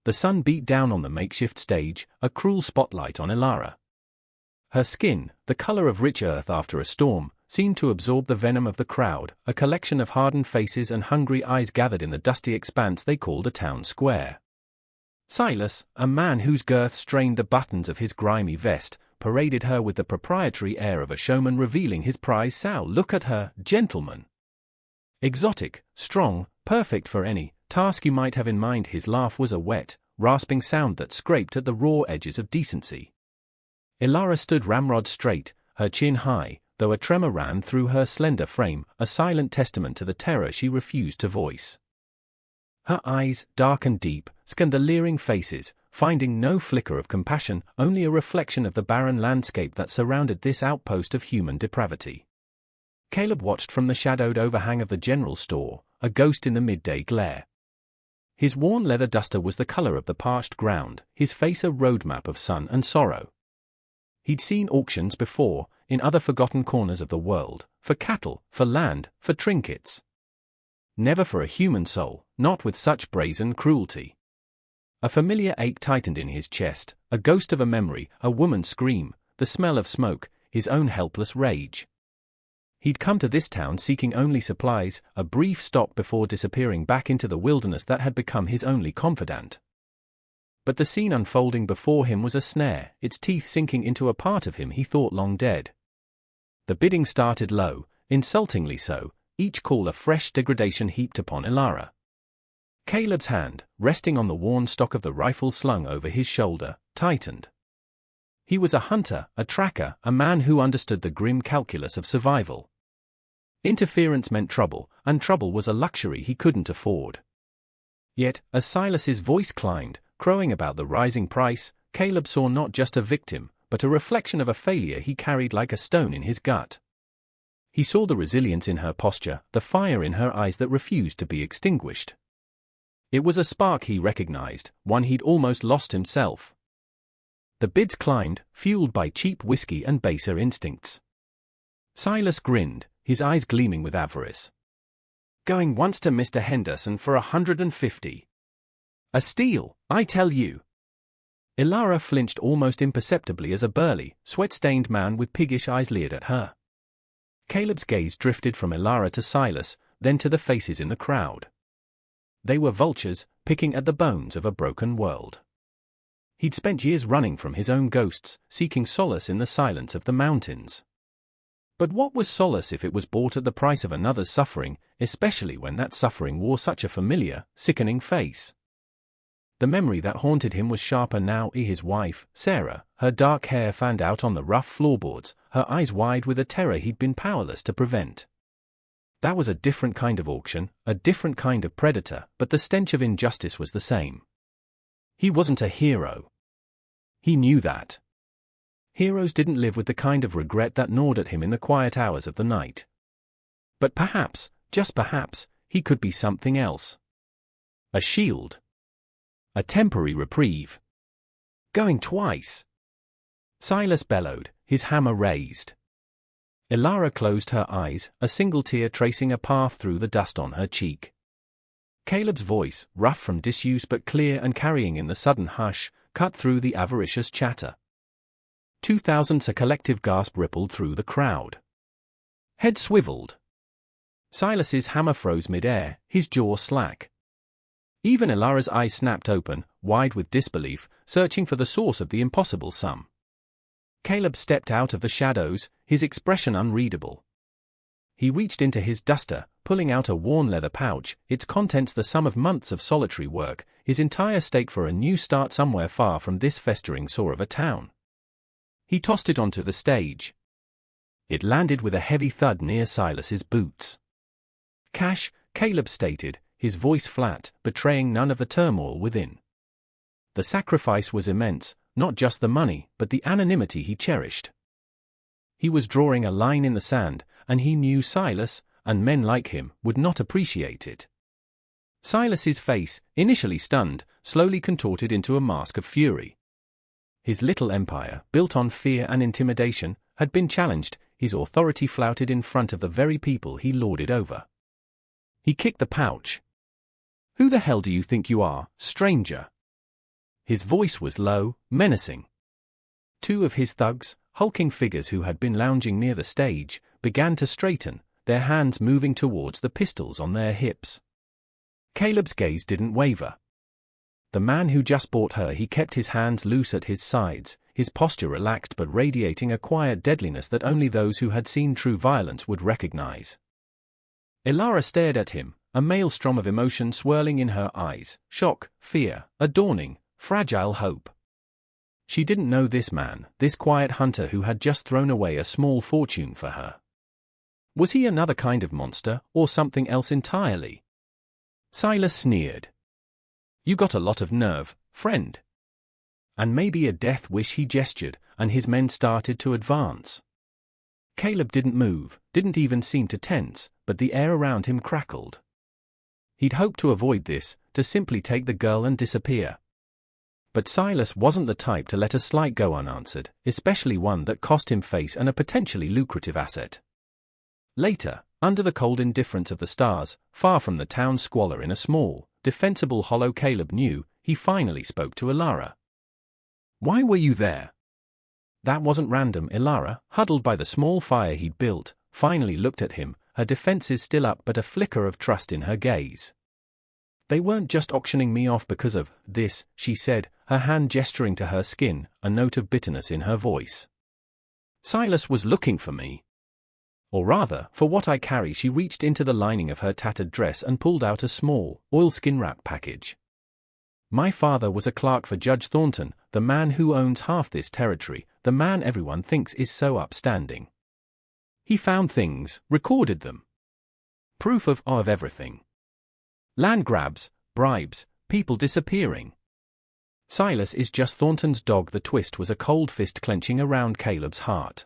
The sun beat down on the makeshift stage, a cruel spotlight on Ilara. Her skin, the color of rich earth after a storm, seemed to absorb the venom of the crowd, a collection of hardened faces and hungry eyes gathered in the dusty expanse they called a town square. Silas, a man whose girth strained the buttons of his grimy vest, paraded her with the proprietary air of a showman revealing his prize sow. Look at her, gentlemen. Exotic, strong, perfect for any task you might have in mind. His laugh was a wet, rasping sound that scraped at the raw edges of decency. Ilara stood ramrod straight, her chin high, though a tremor ran through her slender frame, a silent testament to the terror she refused to voice. Her eyes, dark and deep, scanned the leering faces, finding no flicker of compassion, only a reflection of the barren landscape that surrounded this outpost of human depravity. Caleb watched from the shadowed overhang of the general store, a ghost in the midday glare. His worn leather duster was the color of the parched ground, his face a roadmap of sun and sorrow. He'd seen auctions before, in other forgotten corners of the world, for cattle, for land, for trinkets. Never for a human soul, not with such brazen cruelty. A familiar ache tightened in his chest, a ghost of a memory, a woman's scream, the smell of smoke, his own helpless rage. He'd come to this town seeking only supplies, a brief stop before disappearing back into the wilderness that had become his only confidant. But the scene unfolding before him was a snare, its teeth sinking into a part of him he thought long dead. The bidding started low, insultingly so, each call a fresh degradation heaped upon Ilara. Caleb's hand, resting on the worn stock of the rifle slung over his shoulder, tightened. He was a hunter, a tracker, a man who understood the grim calculus of survival. Interference meant trouble, and trouble was a luxury he couldn't afford. Yet, as Silas's voice climbed, crowing about the rising price, Caleb saw not just a victim, but a reflection of a failure he carried like a stone in his gut. He saw the resilience in her posture, the fire in her eyes that refused to be extinguished. It was a spark he recognized, one he'd almost lost himself. The bids climbed, fueled by cheap whiskey and baser instincts. Silas grinned, his eyes gleaming with avarice. Going once to Mr. Henderson for 150. A steal, I tell you. Ilara flinched almost imperceptibly as a burly, sweat-stained man with piggish eyes leered at her. Caleb's gaze drifted from Ilara to Silas, then to the faces in the crowd. They were vultures, picking at the bones of a broken world. He'd spent years running from his own ghosts, seeking solace in the silence of the mountains. But what was solace if it was bought at the price of another's suffering, especially when that suffering wore such a familiar, sickening face? The memory that haunted him was sharper now. His wife, Sarah, her dark hair fanned out on the rough floorboards, her eyes wide with a terror he'd been powerless to prevent. That was a different kind of auction, a different kind of predator, but the stench of injustice was the same. He wasn't a hero. He knew that. Heroes didn't live with the kind of regret that gnawed at him in the quiet hours of the night. But perhaps, just perhaps, he could be something else. A shield. A temporary reprieve. Going twice. Silas bellowed, his hammer raised. Ilara closed her eyes, a single tear tracing a path through the dust on her cheek. Caleb's voice, rough from disuse but clear and carrying in the sudden hush, cut through the avaricious chatter. 2,000. A collective gasp rippled through the crowd. Head swiveled. Silas's hammer froze mid-air, his jaw slack. Even Ilara's eyes snapped open, wide with disbelief, searching for the source of the impossible sum. Caleb stepped out of the shadows, his expression unreadable. He reached into his duster, pulling out a worn leather pouch, its contents the sum of months of solitary work, his entire stake for a new start somewhere far from this festering sore of a town. He tossed it onto the stage. It landed with a heavy thud near Silas's boots. Cash, Caleb stated, his voice flat, betraying none of the turmoil within. The sacrifice was immense, not just the money, but the anonymity he cherished. He was drawing a line in the sand, and he knew Silas, and men like him, would not appreciate it. Silas's face, initially stunned, slowly contorted into a mask of fury. His little empire, built on fear and intimidation, had been challenged, his authority flouted in front of the very people he lorded over. He kicked the pouch. "Who the hell do you think you are, stranger?" His voice was low, menacing. Two of his thugs, hulking figures who had been lounging near the stage, began to straighten, their hands moving towards the pistols on their hips. Caleb's gaze didn't waver. The man who just bought her, he kept his hands loose at his sides, his posture relaxed but radiating a quiet deadliness that only those who had seen true violence would recognize. Ilara stared at him, a maelstrom of emotion swirling in her eyes, shock, fear, a dawning, fragile hope. She didn't know this man, this quiet hunter who had just thrown away a small fortune for her. Was he another kind of monster, or something else entirely? Silas sneered. You got a lot of nerve, friend. And maybe a death wish, he gestured, and his men started to advance. Caleb didn't move, didn't even seem to tense, but the air around him crackled. He'd hoped to avoid this, to simply take the girl and disappear. But Silas wasn't the type to let a slight go unanswered, especially one that cost him face and a potentially lucrative asset. Later, under the cold indifference of the stars, far from the town squalor, in a small, defensible hollow, Caleb knew, he finally spoke to Ilara. Why were you there? That wasn't random. Ilara, huddled by the small fire he'd built, finally looked at him, her defenses still up but a flicker of trust in her gaze. They weren't just auctioning me off because of this, she said, her hand gesturing to her skin, a note of bitterness in her voice. Silas was looking for me. Or rather, for what I carry. She reached into the lining of her tattered dress and pulled out a small, oilskin-wrapped package. My father was a clerk for Judge Thornton, the man who owns half this territory, the man everyone thinks is so upstanding. He found things, recorded them. Proof of everything. Land grabs, bribes, people disappearing. Silas is just Thornton's dog. The twist was a cold fist clenching around Caleb's heart.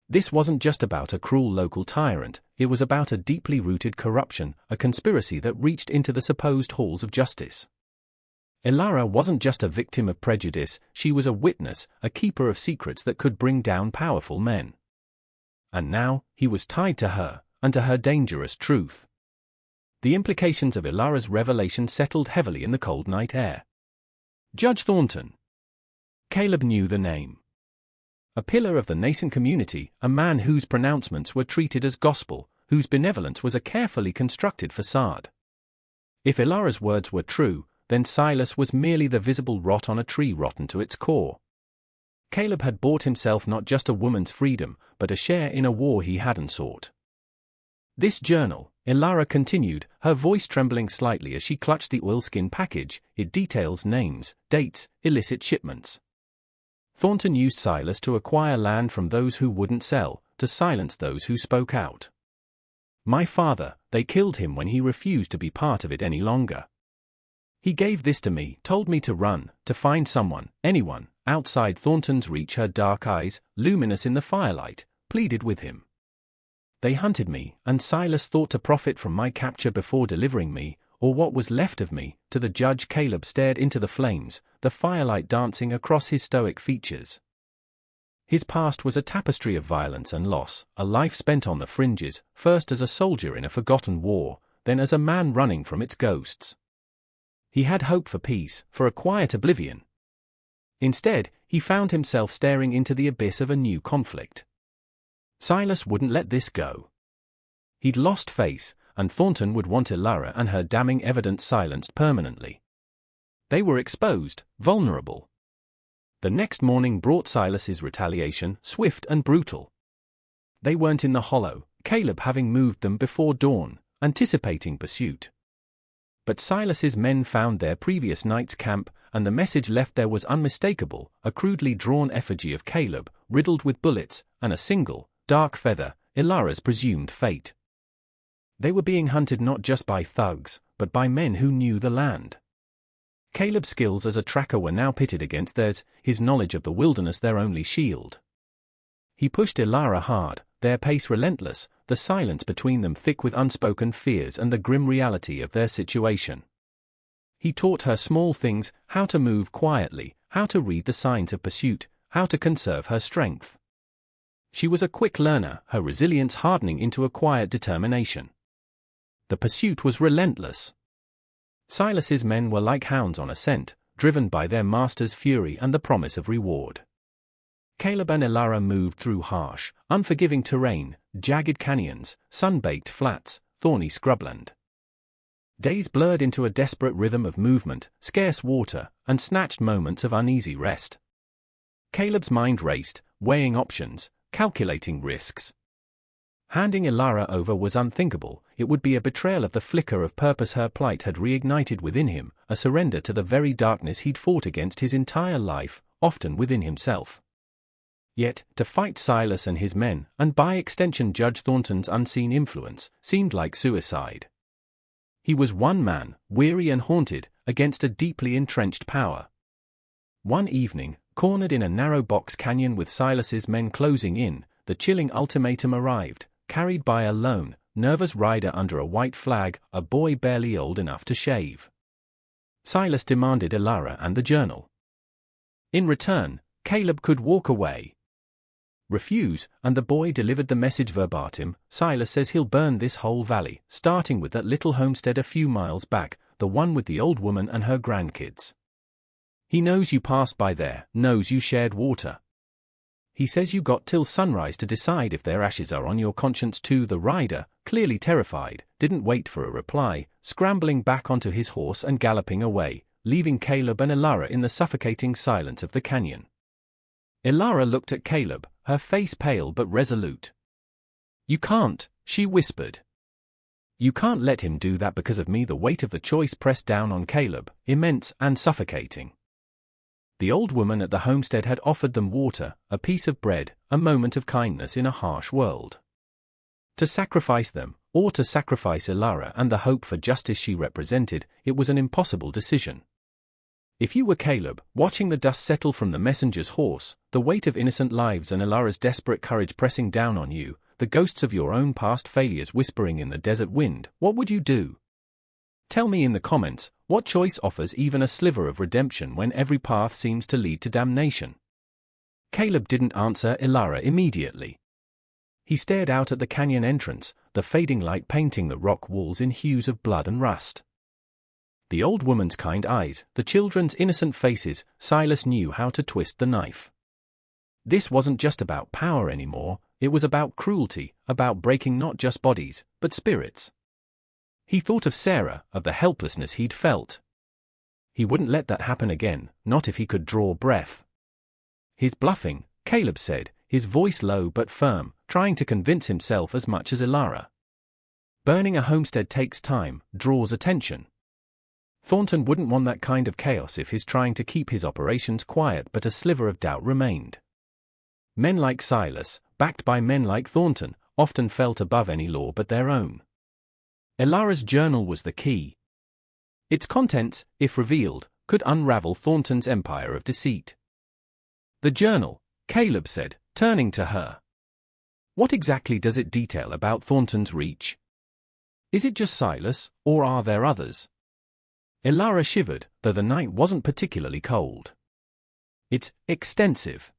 This wasn't just about a cruel local tyrant, it was about a deeply rooted corruption, a conspiracy that reached into the supposed halls of justice. Ilara wasn't just a victim of prejudice, she was a witness, a keeper of secrets that could bring down powerful men. And now, he was tied to her, and to her dangerous truth. The implications of Ilara's revelation settled heavily in the cold night air. Judge Thornton. Caleb knew the name. A pillar of the nascent community, a man whose pronouncements were treated as gospel, whose benevolence was a carefully constructed facade. If Ilara's words were true, then Silas was merely the visible rot on a tree rotten to its core. Caleb had bought himself not just a woman's freedom, but a share in a war he hadn't sought. This journal, Ilara continued, her voice trembling slightly as she clutched the oilskin package, it details names, dates, illicit shipments. Thornton used Silas to acquire land from those who wouldn't sell, to silence those who spoke out. My father, they killed him when he refused to be part of it any longer. He gave this to me, told me to run, to find someone, anyone, outside Thornton's reach. Her dark eyes, luminous in the firelight, pleaded with him. They hunted me, and Silas thought to profit from my capture before delivering me, or what was left of me, to the judge. Caleb stared into the flames, the firelight dancing across his stoic features. His past was a tapestry of violence and loss, a life spent on the fringes, first as a soldier in a forgotten war, then as a man running from its ghosts. He had hope for peace, for a quiet oblivion. Instead, he found himself staring into the abyss of a new conflict. Silas wouldn't let this go. He'd lost face, and Thornton would want Ilara and her damning evidence silenced permanently. They were exposed, vulnerable. The next morning brought Silas's retaliation, swift and brutal. They weren't in the hollow, Caleb having moved them before dawn, anticipating pursuit. But Silas's men found their previous night's camp, and the message left there was unmistakable, a crudely drawn effigy of Caleb, riddled with bullets, and a single, dark feather, Ilara's presumed fate. They were being hunted not just by thugs, but by men who knew the land. Caleb's skills as a tracker were now pitted against theirs, his knowledge of the wilderness their only shield. He pushed Ilara hard, their pace relentless, the silence between them thick with unspoken fears and the grim reality of their situation. He taught her small things, how to move quietly, how to read the signs of pursuit, how to conserve her strength. She was a quick learner, her resilience hardening into a quiet determination. The pursuit was relentless. Silas's men were like hounds on a scent, driven by their master's fury and the promise of reward. Caleb and Elara moved through harsh, unforgiving terrain, jagged canyons, sun-baked flats, thorny scrubland. Days blurred into a desperate rhythm of movement, scarce water, and snatched moments of uneasy rest. Caleb's mind raced, weighing options, calculating risks. Handing Elara over was unthinkable. It would be a betrayal of the flicker of purpose her plight had reignited within him, a surrender to the very darkness he'd fought against his entire life, often within himself. Yet, to fight Silas and his men, and by extension Judge Thornton's unseen influence, seemed like suicide. He was one man, weary and haunted, against a deeply entrenched power. One evening, cornered in a narrow box canyon with Silas's men closing in, the chilling ultimatum arrived, carried by a lone, nervous rider under a white flag, a boy barely old enough to shave. Silas demanded Elara and the journal. In return, Caleb could walk away. Refuse, and the boy delivered the message verbatim. Silas says he'll burn this whole valley, starting with that little homestead a few miles back, the one with the old woman and her grandkids. He knows you passed by there, knows you shared water. He says you got till sunrise to decide if their ashes are on your conscience too. The rider, clearly terrified, didn't wait for a reply, scrambling back onto his horse and galloping away, leaving Caleb and Elara in the suffocating silence of the canyon. Elara looked at Caleb, her face pale but resolute. "You can't," she whispered. "You can't let him do that because of me." The weight of the choice pressed down on Caleb, immense and suffocating. The old woman at the homestead had offered them water, a piece of bread, a moment of kindness in a harsh world. To sacrifice them, or to sacrifice Elara and the hope for justice she represented, it was an impossible decision. If you were Caleb, watching the dust settle from the messenger's horse, the weight of innocent lives and Elara's desperate courage pressing down on you, the ghosts of your own past failures whispering in the desert wind, what would you do? Tell me in the comments, what choice offers even a sliver of redemption when every path seems to lead to damnation? Caleb didn't answer Elara immediately. He stared out at the canyon entrance, the fading light painting the rock walls in hues of blood and rust. The old woman's kind eyes, the children's innocent faces, Silas knew how to twist the knife. This wasn't just about power anymore, it was about cruelty, about breaking not just bodies, but spirits. He thought of Sarah, of the helplessness he'd felt. He wouldn't let that happen again, not if he could draw breath. He's bluffing, Caleb said, his voice low but firm, trying to convince himself as much as Elara. Burning a homestead takes time, draws attention. Thornton wouldn't want that kind of chaos if he's trying to keep his operations quiet, but a sliver of doubt remained. Men like Silas, backed by men like Thornton, often felt above any law but their own. Elara's journal was the key. Its contents, if revealed, could unravel Thornton's empire of deceit. The journal, Caleb said, turning to her. What exactly does it detail about Thornton's reach? Is it just Silas, or are there others? Elara shivered, though the night wasn't particularly cold. It's extensive.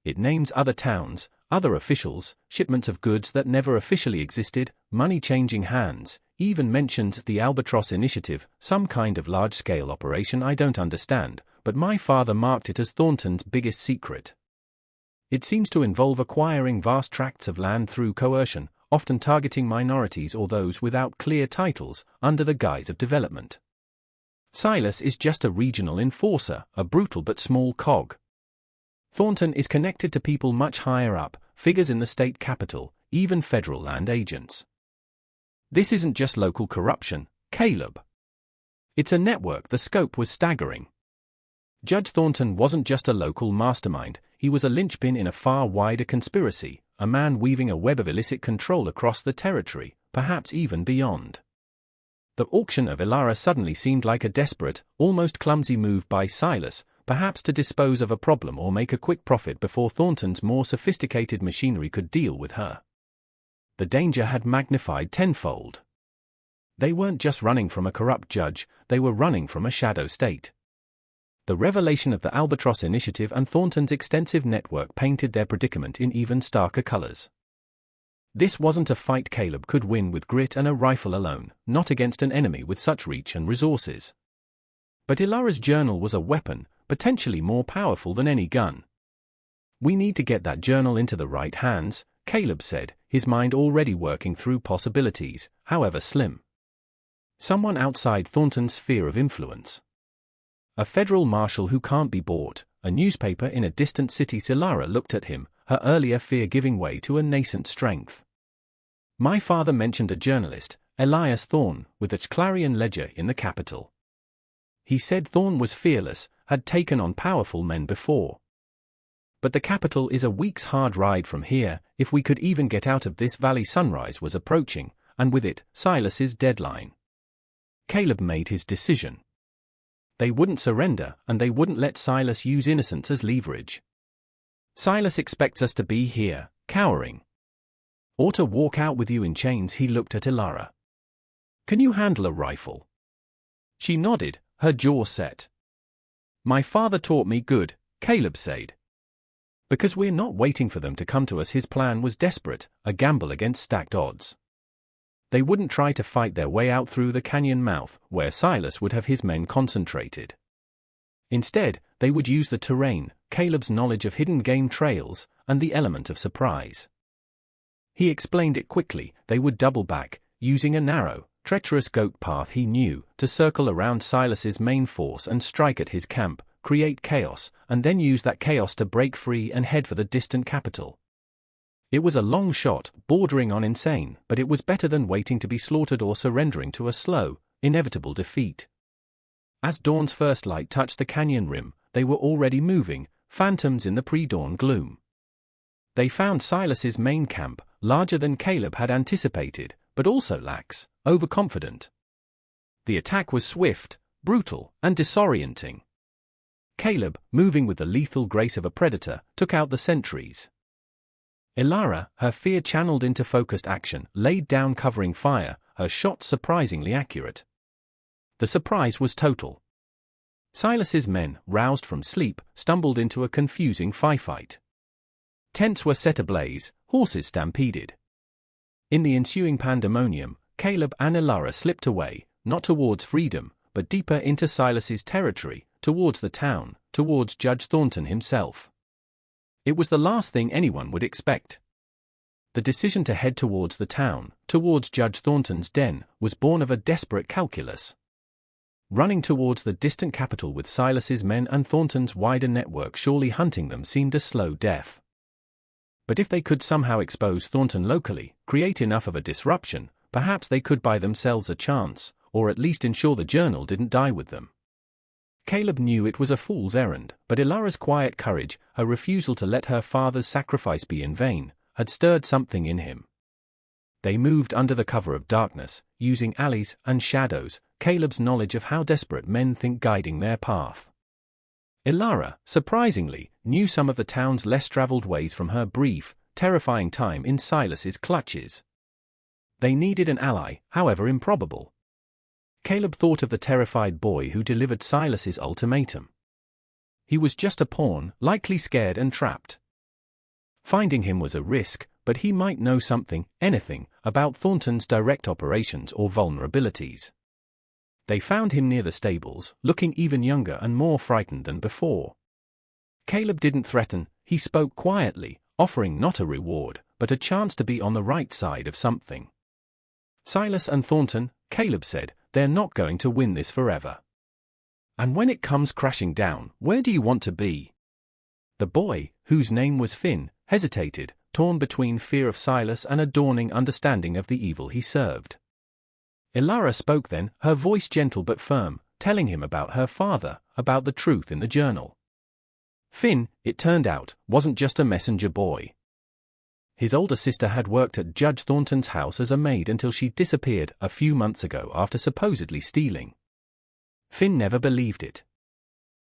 It names other towns, other officials, shipments of goods that never officially existed, money changing hands, even mentions the Albatross Initiative, some kind of large-scale operation I don't understand, but my father marked it as Thornton's biggest secret. It seems to involve acquiring vast tracts of land through coercion, often targeting minorities or those without clear titles, under the guise of development. Silas is just a regional enforcer, a brutal but small cog. Thornton is connected to people much higher up, figures in the state capital, even federal land agents. This isn't just local corruption, Caleb. It's a network. The scope was staggering. Judge Thornton wasn't just a local mastermind, he was a linchpin in a far wider conspiracy, a man weaving a web of illicit control across the territory, perhaps even beyond. The auction of Elara suddenly seemed like a desperate, almost clumsy move by Silas, perhaps to dispose of a problem or make a quick profit before Thornton's more sophisticated machinery could deal with her. The danger had magnified tenfold. They weren't just running from a corrupt judge, they were running from a shadow state. The revelation of the Albatross Initiative and Thornton's extensive network painted their predicament in even starker colors. This wasn't a fight Caleb could win with grit and a rifle alone, not against an enemy with such reach and resources. But Ilara's journal was a weapon, potentially more powerful than any gun. "We need to get that journal into the right hands," Caleb said, his mind already working through possibilities, however slim. Someone outside Thornton's sphere of influence. A federal marshal who can't be bought, a newspaper in a distant city. Ilara looked at him, her earlier fear giving way to a nascent strength. "My father mentioned a journalist, Elias Thorne, with a Clarion Ledger in the capital. He said Thorne was fearless, had taken on powerful men before. But the capital is a week's hard ride from here. If we could even get out of this valley." Sunrise was approaching, and with it, Silas's deadline. Caleb made his decision. They wouldn't surrender, and they wouldn't let Silas use innocence as leverage. "Silas expects us to be here, cowering. Or to walk out with you in chains." He looked at Ilara. "Can you handle a rifle?" She nodded, her jaw set. "My father taught me good," Caleb said. "Because we're not waiting for them to come to us." His plan was desperate, a gamble against stacked odds. They wouldn't try to fight their way out through the canyon mouth, where Silas would have his men concentrated. Instead, they would use the terrain, Caleb's knowledge of hidden game trails, and the element of surprise. He explained it quickly. They would double back, using a narrow, treacherous goat path he knew, to circle around Silas's main force and strike at his camp, create chaos, and then use that chaos to break free and head for the distant capital. It was a long shot, bordering on insane, but it was better than waiting to be slaughtered or surrendering to a slow, inevitable defeat. As dawn's first light touched the canyon rim, they were already moving, phantoms in the pre-dawn gloom. They found Silas's main camp, larger than Caleb had anticipated, but also lax, overconfident. The attack was swift, brutal, and disorienting. Caleb, moving with the lethal grace of a predator, took out the sentries. Ilara, her fear channeled into focused action, laid down covering fire, her shots surprisingly accurate. The surprise was total. Silas's men, roused from sleep, stumbled into a confusing firefight. Tents were set ablaze, horses stampeded. In the ensuing pandemonium, Caleb and Ilara slipped away, not towards freedom, but deeper into Silas's territory, towards the town, towards Judge Thornton himself. It was the last thing anyone would expect. The decision to head towards the town, towards Judge Thornton's den, was born of a desperate calculus. Running towards the distant capital with Silas's men and Thornton's wider network surely hunting them seemed a slow death. But if they could somehow expose Thornton locally, create enough of a disruption, perhaps they could buy themselves a chance, or at least ensure the journal didn't die with them. Caleb knew it was a fool's errand, but Ilara's quiet courage, her refusal to let her father's sacrifice be in vain, had stirred something in him. They moved under the cover of darkness, using alleys and shadows, Caleb's knowledge of how desperate men think guiding their path. Ilara, surprisingly, knew some of the town's less traveled ways from her brief, terrifying time in Silas's clutches. They needed an ally, however improbable. Caleb thought of the terrified boy who delivered Silas's ultimatum. He was just a pawn, likely scared and trapped. Finding him was a risk, but he might know something, anything, about Thornton's direct operations or vulnerabilities. They found him near the stables, looking even younger and more frightened than before. Caleb didn't threaten, he spoke quietly, offering not a reward, but a chance to be on the right side of something. "Silas and Thornton," Caleb said, "they're not going to win this forever. And when it comes crashing down, where do you want to be?" The boy, whose name was Finn, hesitated, torn between fear of Silas and a dawning understanding of the evil he served. Ilara spoke then, her voice gentle but firm, telling him about her father, about the truth in the journal. Finn, it turned out, wasn't just a messenger boy. His older sister had worked at Judge Thornton's house as a maid until she disappeared a few months ago after supposedly stealing. Finn never believed it.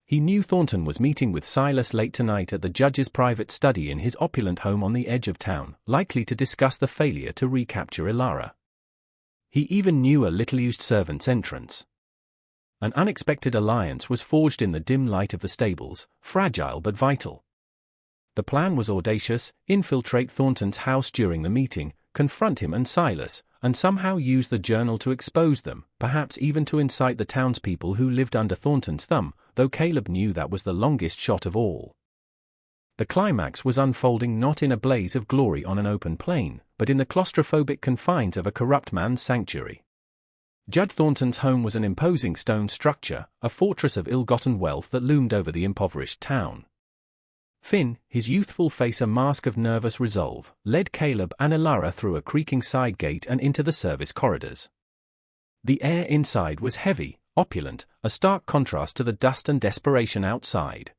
He knew Thornton was meeting with Silas late tonight at the judge's private study in his opulent home on the edge of town, likely to discuss the failure to recapture Ilara. He even knew a little-used servant's entrance. An unexpected alliance was forged in the dim light of the stables, fragile but vital. The plan was audacious: infiltrate Thornton's house during the meeting, confront him and Silas, and somehow use the journal to expose them, perhaps even to incite the townspeople who lived under Thornton's thumb, though Caleb knew that was the longest shot of all. The climax was unfolding not in a blaze of glory on an open plain, but in the claustrophobic confines of a corrupt man's sanctuary. Judge Thornton's home was an imposing stone structure, a fortress of ill-gotten wealth that loomed over the impoverished town. Finn, his youthful face a mask of nervous resolve, led Caleb and Elara through a creaking side gate and into the service corridors. The air inside was heavy, opulent, a stark contrast to the dust and desperation outside.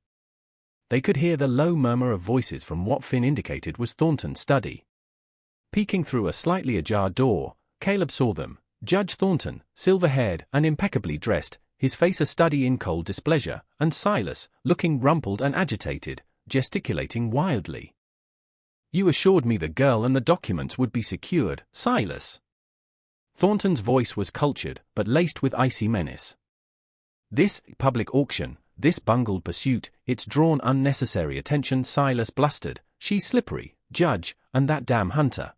They could hear the low murmur of voices from what Finn indicated was Thornton's study. Peeking through a slightly ajar door, Caleb saw them, Judge Thornton, silver-haired and impeccably dressed, his face a study in cold displeasure, and Silas, looking rumpled and agitated, gesticulating wildly. "You assured me the girl and the documents would be secured, Silas." Thornton's voice was cultured, but laced with icy menace. "This public auction, this bungled pursuit, it's drawn unnecessary attention," Silas blustered. "She's slippery, Judge, and that damn hunter."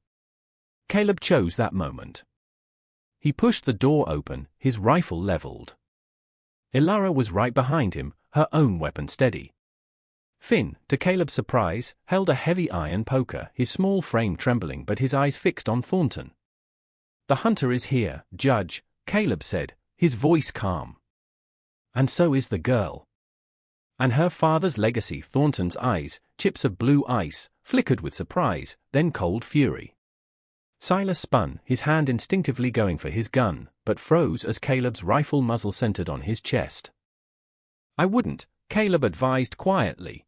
Caleb chose that moment. He pushed the door open, his rifle leveled. Elara was right behind him, her own weapon steady. Finn, to Caleb's surprise, held a heavy iron poker, his small frame trembling but his eyes fixed on Thornton. "The hunter is here, Judge," Caleb said, his voice calm. "And so is the girl." "And her father's legacy." Thornton's eyes, chips of blue ice, flickered with surprise, then cold fury. Silas spun, his hand instinctively going for his gun, but froze as Caleb's rifle muzzle centered on his chest. "I wouldn't," Caleb advised quietly.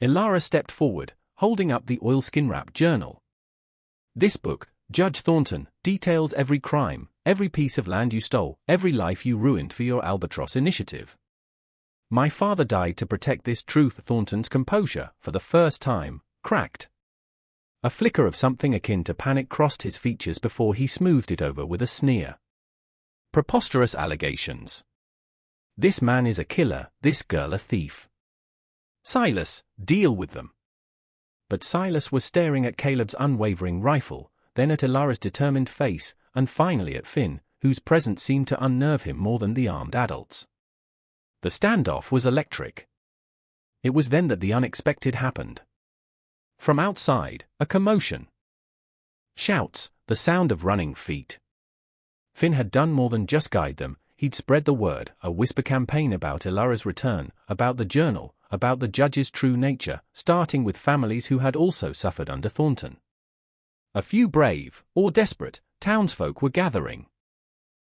Elara stepped forward, holding up the oilskin-wrapped journal. "This book, Judge Thornton, details every crime, every piece of land you stole, every life you ruined for your Albatross initiative. My father died to protect this truth." Thornton's composure, for the first time, cracked. A flicker of something akin to panic crossed his features before he smoothed it over with a sneer. "Preposterous allegations. This man is a killer, this girl a thief. Silas, deal with them." But Silas was staring at Caleb's unwavering rifle, then at Elara's determined face, and finally at Finn, whose presence seemed to unnerve him more than the armed adults. The standoff was electric. It was then that the unexpected happened. From outside, a commotion. Shouts, the sound of running feet. Finn had done more than just guide them, he'd spread the word, a whisper campaign about Elara's return, about the journal, about the judge's true nature, starting with families who had also suffered under Thornton. A few brave, or desperate, townsfolk were gathering.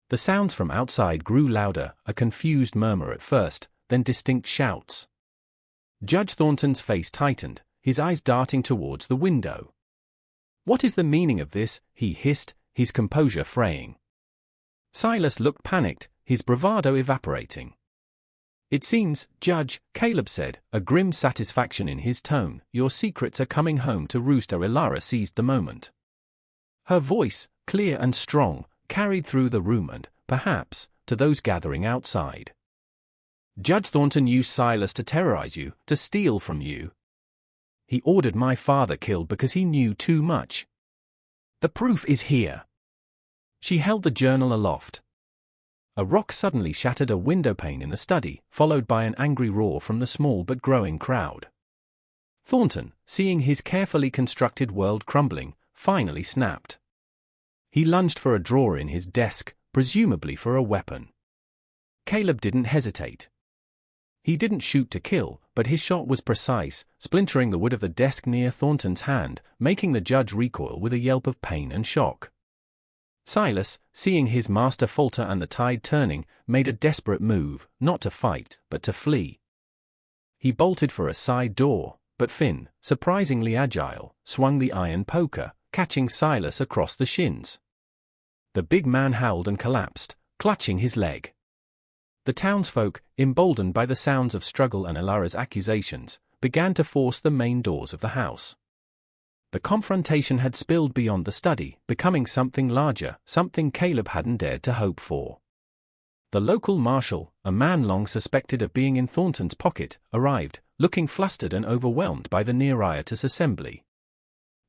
The sounds from outside grew louder, a confused murmur at first, then distinct shouts. Judge Thornton's face tightened, his eyes darting towards the window. "What is the meaning of this?" he hissed, his composure fraying. Silas looked panicked, his bravado evaporating. "It seems, Judge," Caleb said, a grim satisfaction in his tone, "your secrets are coming home to roost." Elara seized the moment. Her voice, clear and strong, carried through the room and, perhaps, to those gathering outside. "Judge Thornton used Silas to terrorize you, to steal from you. He ordered my father killed because he knew too much. The proof is here." She held the journal aloft. A rock suddenly shattered a windowpane in the study, followed by an angry roar from the small but growing crowd. Thornton, seeing his carefully constructed world crumbling, finally snapped. He lunged for a drawer in his desk, presumably for a weapon. Caleb didn't hesitate. He didn't shoot to kill, but his shot was precise, splintering the wood of the desk near Thornton's hand, making the judge recoil with a yelp of pain and shock. Silas, seeing his master falter and the tide turning, made a desperate move, not to fight, but to flee. He bolted for a side door, but Finn, surprisingly agile, swung the iron poker, catching Silas across the shins. The big man howled and collapsed, clutching his leg. The townsfolk, emboldened by the sounds of struggle and Elara's accusations, began to force the main doors of the house. The confrontation had spilled beyond the study, becoming something larger, something Caleb hadn't dared to hope for. The local marshal, a man long suspected of being in Thornton's pocket, arrived, looking flustered and overwhelmed by the near riotous assembly.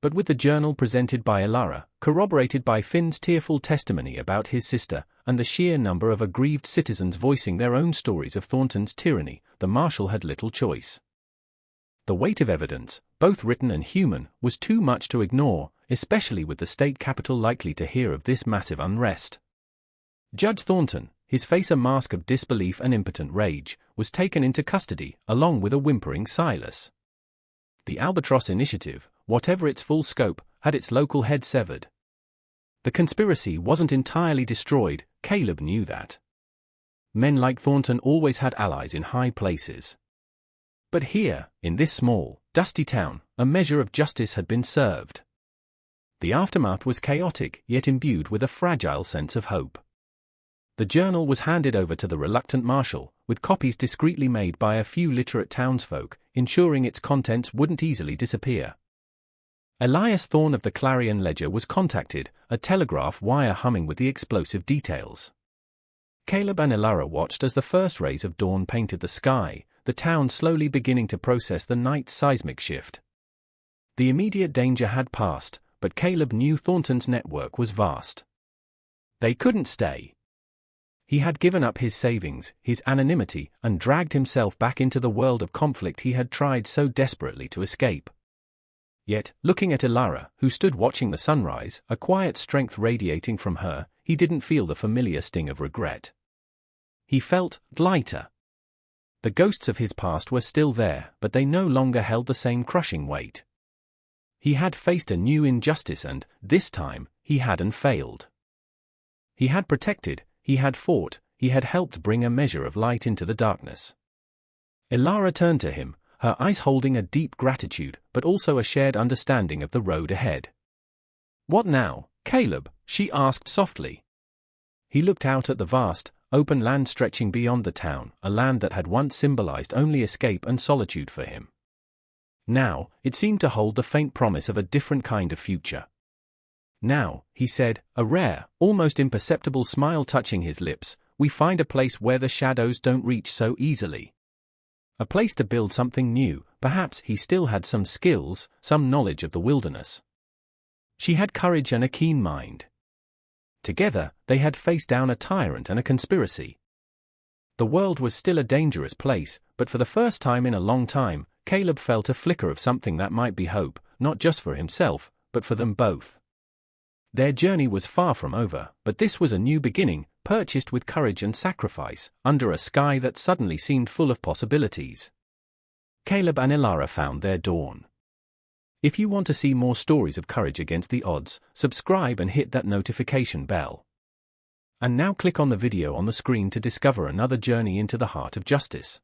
But with the journal presented by Ilara, corroborated by Finn's tearful testimony about his sister, and the sheer number of aggrieved citizens voicing their own stories of Thornton's tyranny, the marshal had little choice. The weight of evidence, both written and human, was too much to ignore, especially with the state capital likely to hear of this massive unrest. Judge Thornton, his face a mask of disbelief and impotent rage, was taken into custody, along with a whimpering Silas. The Albatross Initiative, whatever its full scope, had its local head severed. The conspiracy wasn't entirely destroyed, Caleb knew that. Men like Thornton always had allies in high places. But here, in this small, dusty town, a measure of justice had been served. The aftermath was chaotic, yet imbued with a fragile sense of hope. The journal was handed over to the reluctant marshal, with copies discreetly made by a few literate townsfolk, ensuring its contents wouldn't easily disappear. Elias Thorne of the Clarion Ledger was contacted, a telegraph wire humming with the explosive details. Caleb and Ilara watched as the first rays of dawn painted the sky, the town slowly beginning to process the night's seismic shift. The immediate danger had passed, but Caleb knew Thornton's network was vast. They couldn't stay. He had given up his savings, his anonymity, and dragged himself back into the world of conflict he had tried so desperately to escape. Yet, looking at Ilara, who stood watching the sunrise, a quiet strength radiating from her, he didn't feel the familiar sting of regret. He felt lighter. The ghosts of his past were still there, but they no longer held the same crushing weight. He had faced a new injustice and, this time, he hadn't failed. He had protected, he had fought, he had helped bring a measure of light into the darkness. Ilara turned to him, her eyes holding a deep gratitude, but also a shared understanding of the road ahead. "What now, Caleb?" she asked softly. He looked out at the vast, open land stretching beyond the town, a land that had once symbolized only escape and solitude for him. Now, it seemed to hold the faint promise of a different kind of future. "Now," he said, a rare, almost imperceptible smile touching his lips, "we find a place where the shadows don't reach so easily. A place to build something new." Perhaps he still had some skills, some knowledge of the wilderness. She had courage and a keen mind. Together, they had faced down a tyrant and a conspiracy. The world was still a dangerous place, but for the first time in a long time, Caleb felt a flicker of something that might be hope, not just for himself, but for them both. Their journey was far from over, but this was a new beginning, purchased with courage and sacrifice, under a sky that suddenly seemed full of possibilities. Caleb and Ilara found their dawn. If you want to see more stories of courage against the odds, subscribe and hit that notification bell. And now click on the video on the screen to discover another journey into the heart of justice.